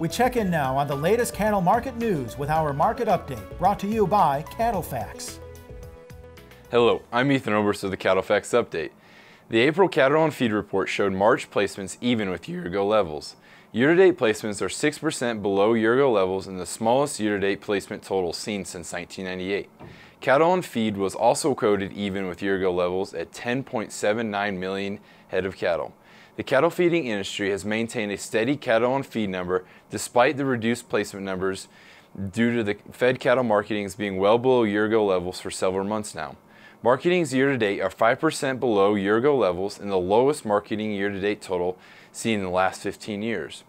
We check in now on the latest cattle market news with our market update, brought to you by CattleFax. Hello, I'm Ethan Oberst of the CattleFax Update. The April cattle on feed report showed March placements even with year-ago levels. Year-to-date placements are 6% below year-ago levels and the smallest year-to-date placement total seen since 1998. Cattle on feed was also quoted even with year-ago levels at 10.79 million head of cattle. The cattle feeding industry has maintained a steady cattle on feed number despite the reduced placement numbers due to the fed cattle marketings being well below year-ago levels for several months now. Marketings year-to-date are 5% below year-ago levels and the lowest marketing year-to-date total seen in the last 15 years.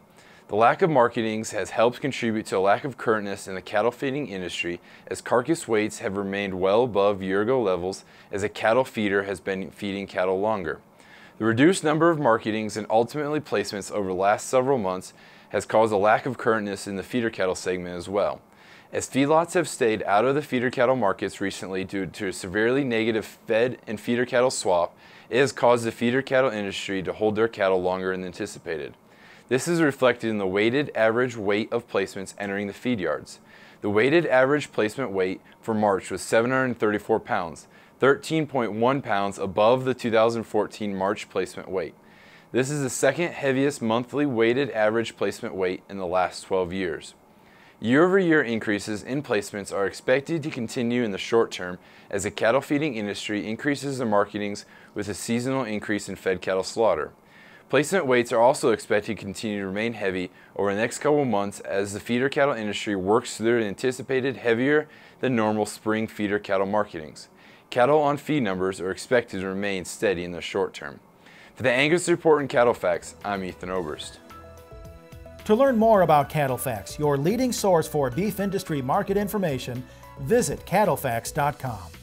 The lack of marketings has helped contribute to a lack of currentness in the cattle feeding industry as carcass weights have remained well above year-ago levels as a cattle feeder has been feeding cattle longer. The reduced number of marketings and ultimately placements over the last several months has caused a lack of currentness in the feeder cattle segment as well. As feedlots have stayed out of the feeder cattle markets recently due to a severely negative fed and feeder cattle swap, it has caused the feeder cattle industry to hold their cattle longer than anticipated. This is reflected in the weighted average weight of placements entering the feed yards. The weighted average placement weight for March was 734 pounds, 13.1 pounds above the 2014 March placement weight. This is the second heaviest monthly weighted average placement weight in the last 12 years. Year-over-year increases in placements are expected to continue in the short term as the cattle feeding industry increases their marketings with a seasonal increase in fed cattle slaughter. Placement weights are also expected to continue to remain heavy over the next couple of months as the feeder cattle industry works through the anticipated heavier than normal spring feeder cattle marketings. Cattle on feed numbers are expected to remain steady in the short term. For the Angus Report and CattleFax, I'm Ethan Oberst. To learn more about CattleFax, your leading source for beef industry market information, visit CattleFax.com.